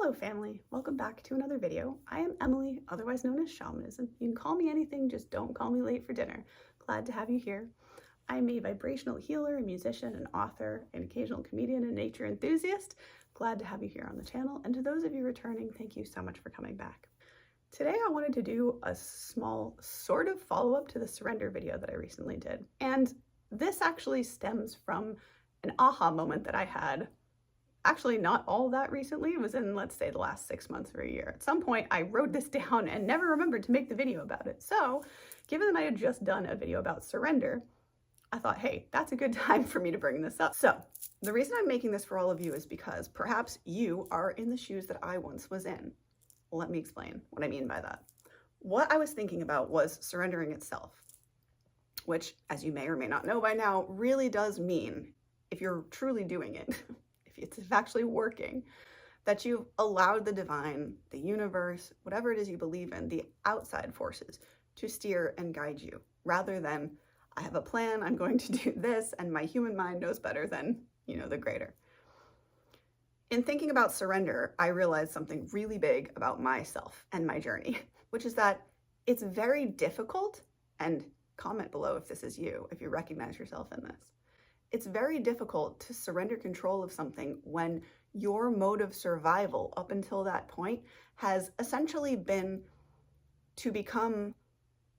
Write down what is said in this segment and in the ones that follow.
Hello family, welcome back to another video. I am Emily, otherwise known as Shamanism. You can call me anything, just don't call me late for dinner. Glad to have you here. I am a vibrational healer, a musician, an author, an occasional comedian, and nature enthusiast. Glad to have you here on the channel, and to those of you returning, thank you so much for coming back. Today I wanted to do a small sort of follow-up to the surrender video that I recently did. And this actually stems from an aha moment that I had. Actually, not all that recently. It was in, let's say, the last 6 months or a year. At some point, I wrote this down and never remembered to make the video about it. So, given that I had just done a video about surrender, I thought, hey, that's a good time for me to bring this up. So, the reason I'm making this for all of you is because perhaps you are in the shoes that I once was in. Let me explain what I mean by that. What I was thinking about was surrendering itself, which, as you may or may not know by now, really does mean, if you're truly doing it, it's actually working, that you've allowed the divine, the universe, whatever it is you believe in, the outside forces, to steer and guide you, rather than, I have a plan, I'm going to do this, and my human mind knows better than, the greater. In thinking about surrender, I realized something really big about myself and my journey, which is that it's very difficult, and comment below if this is you, if you recognize yourself in this. It's very difficult to surrender control of something when your mode of survival up until that point has essentially been to become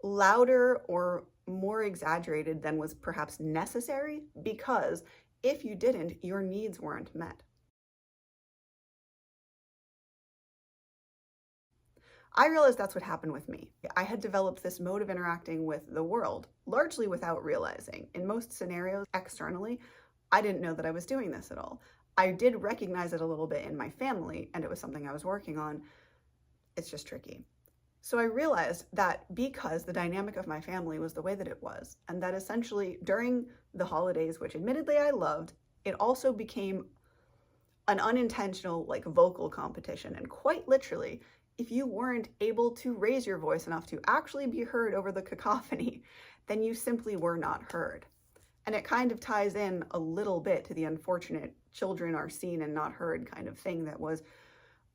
louder or more exaggerated than was perhaps necessary, because if you didn't, your needs weren't met. I realized that's what happened with me. I had developed this mode of interacting with the world, largely without realizing. In most scenarios, externally, I didn't know that I was doing this at all. I did recognize it a little bit in my family, and it was something I was working on. It's just tricky. So I realized that because the dynamic of my family was the way that it was, and that essentially during the holidays, which admittedly I loved, it also became an unintentional, vocal competition. And quite literally, if you weren't able to raise your voice enough to actually be heard over the cacophony, then you simply were not heard. And it kind of ties in a little bit to the unfortunate children are seen and not heard kind of thing that was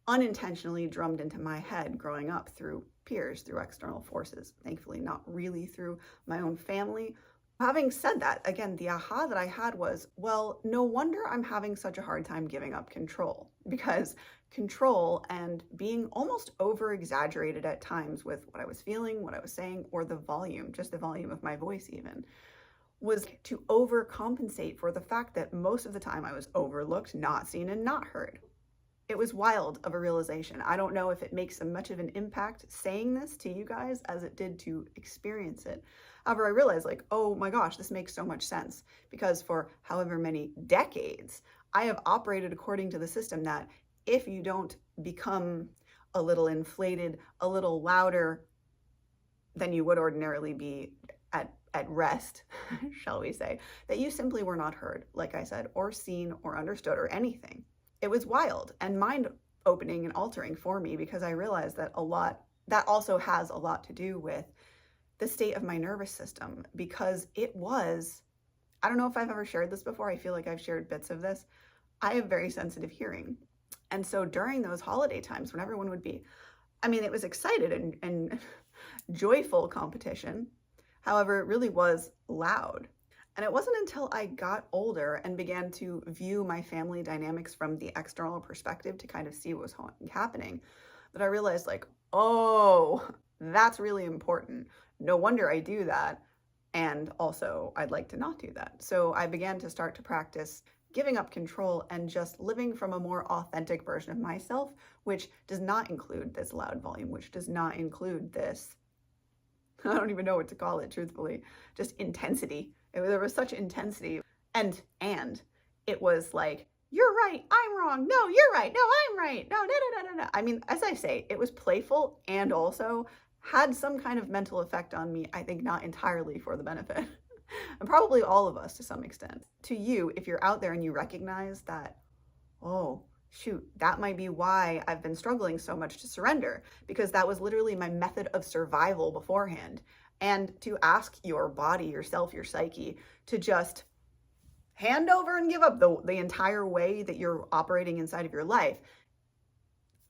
unintentionally drummed into my head growing up through peers, through external forces. Thankfully, not really through my own family. Having said that, again, the aha that I had was, well, no wonder I'm having such a hard time giving up control, because control and being almost over-exaggerated at times with what I was feeling, what I was saying, or the volume, just the volume of my voice even, was to overcompensate for the fact that most of the time I was overlooked, not seen, and not heard. It was wild of a realization. I don't know if it makes as much of an impact saying this to you guys as it did to experience it. However, I realized, oh my gosh, this makes so much sense, because for however many decades, I have operated according to the system that if you don't become a little inflated, a little louder than you would ordinarily be at rest, shall we say, that you simply were not heard, like I said, or seen or understood or anything. It was wild and mind-opening and altering for me, because I realized that that also has a lot to do with the state of my nervous system, because it was, I don't know if I've ever shared this before, I feel like I've shared bits of this. I have very sensitive hearing. And so during those holiday times when everyone would be, it was excited and joyful competition. However, it really was loud. And it wasn't until I got older and began to view my family dynamics from the external perspective to kind of see what was happening that I realized, oh, that's really important. No wonder I do that. And also, I'd like to not do that. So I began to start to practice giving up control and just living from a more authentic version of myself, which does not include this loud volume, which does not include this, I don't even know what to call it, truthfully, just intensity. There was such intensity, and it was you're right, I'm wrong, no, you're right, no, I'm right, no. As I say, it was playful and also had some kind of mental effect on me, I think not entirely for the benefit. And probably all of us to some extent. To you, if you're out there and you recognize that, oh, shoot, that might be why I've been struggling so much to surrender, because that was literally my method of survival beforehand. And to ask your body, yourself, your psyche, to just hand over and give up the entire way that you're operating inside of your life,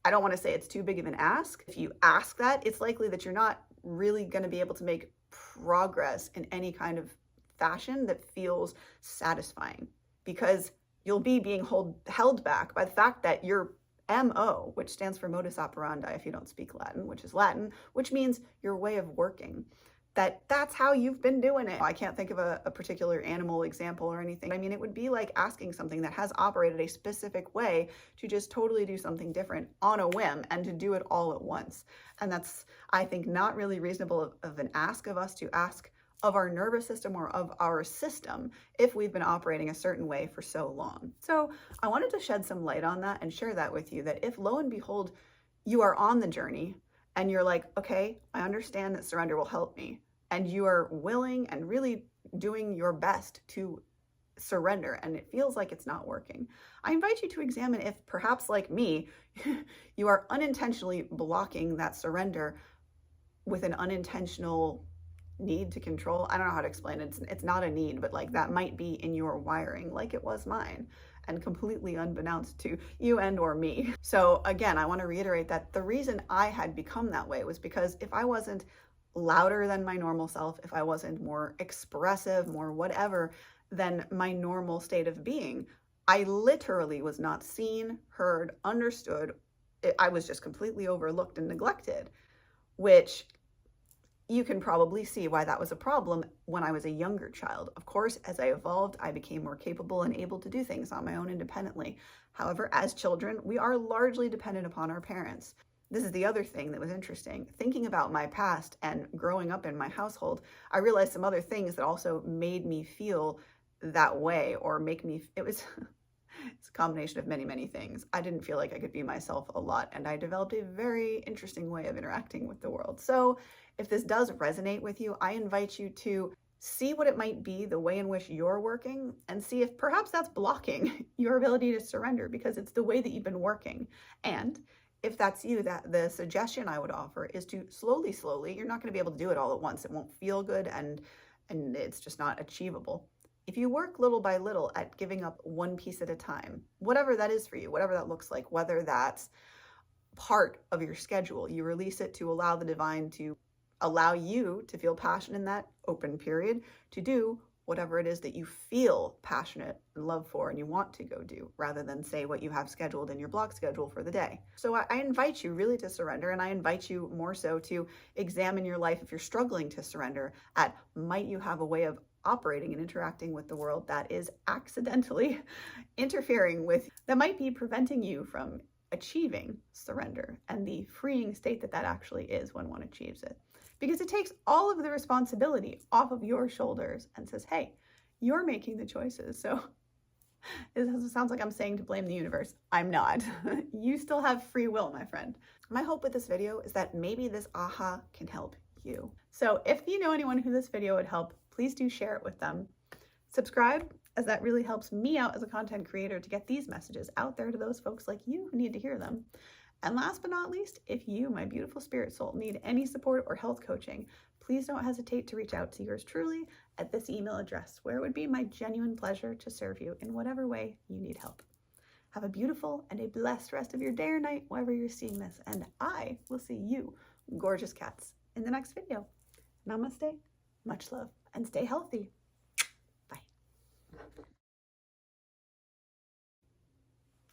I don't want to say it's too big of an ask. If you ask that, it's likely that you're not really going to be able to make progress in any kind of fashion that feels satisfying, because you'll be being held back by the fact that your MO, which stands for modus operandi if you don't speak Latin, which is Latin, which means your way of working, that's how you've been doing it. I can't think of a particular animal example or anything. I mean, it would be like asking something that has operated a specific way to just totally do something different on a whim and to do it all at once. And that's, I think, not really reasonable of an ask of us to ask of our nervous system or of our system if we've been operating a certain way for so long. So I wanted to shed some light on that and share that with you, that if lo and behold, you are on the journey and you're like, okay, I understand that surrender will help me, and you are willing and really doing your best to surrender, and it feels like it's not working, I invite you to examine if perhaps, like me, you are unintentionally blocking that surrender with an unintentional need to control. I don't know how to explain it. It's not a need, but like that might be in your wiring, like it was mine, and completely unbeknownst to you and or me. So again, I want to reiterate that the reason I had become that way was because if I wasn't louder than my normal self, if I wasn't more expressive, more whatever than my normal state of being, I literally was not seen, heard, understood. I was just completely overlooked and neglected, which you can probably see why that was a problem when I was a younger child. Of course, as I evolved, I became more capable and able to do things on my own independently. However, as children, we are largely dependent upon our parents. This is the other thing that was interesting. Thinking about my past and growing up in my household, I realized some other things that also made me feel that way, or make me, it's a combination of many, many things. I didn't feel like I could be myself a lot, and I developed a very interesting way of interacting with the world. So if this does resonate with you, I invite you to see what it might be, the way in which you're working, and see if perhaps that's blocking your ability to surrender because it's the way that you've been working. And if that's you, that the suggestion I would offer is to slowly, you're not going to be able to do it all at once. It won't feel good, and it's just not achievable. If you work little by little at giving up one piece at a time, whatever that is for you, whatever that looks like, whether that's part of your schedule, you release it to allow the divine to allow you to feel passion in that open period to do whatever it is that you feel passionate and love for and you want to go do, rather than say what you have scheduled in your block schedule for the day. So I invite you really to surrender, and I invite you more so to examine your life if you're struggling to surrender at, might you have a way of operating and interacting with the world that is accidentally interfering with, that might be preventing you from achieving surrender and the freeing state that that actually is when one achieves it. Because it takes all of the responsibility off of your shoulders and says, hey, you're making the choices. So it sounds like I'm saying to blame the universe. I'm not. You still have free will, my friend. My hope with this video is that maybe this aha can help you. So if you know anyone who this video would help, please do share it with them. Subscribe, as that really helps me out as a content creator to get these messages out there to those folks like you who need to hear them. And last but not least, if you, my beautiful spirit soul, need any support or health coaching, please don't hesitate to reach out to yours truly at this email address, where it would be my genuine pleasure to serve you in whatever way you need help. Have a beautiful and a blessed rest of your day or night, wherever you're seeing this, and I will see you, gorgeous cats, in the next video. Namaste, much love, and stay healthy. Bye.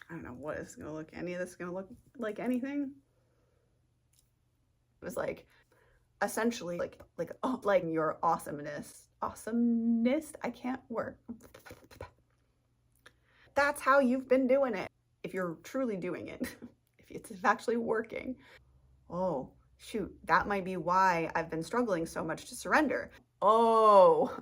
I don't know what it's gonna look, any of this is gonna look like anything. It was like, essentially, like your awesomeness, I can't work. That's how you've been doing it. If you're truly doing it, if it's actually working. Oh, shoot, that might be why I've been struggling so much to surrender. Oh.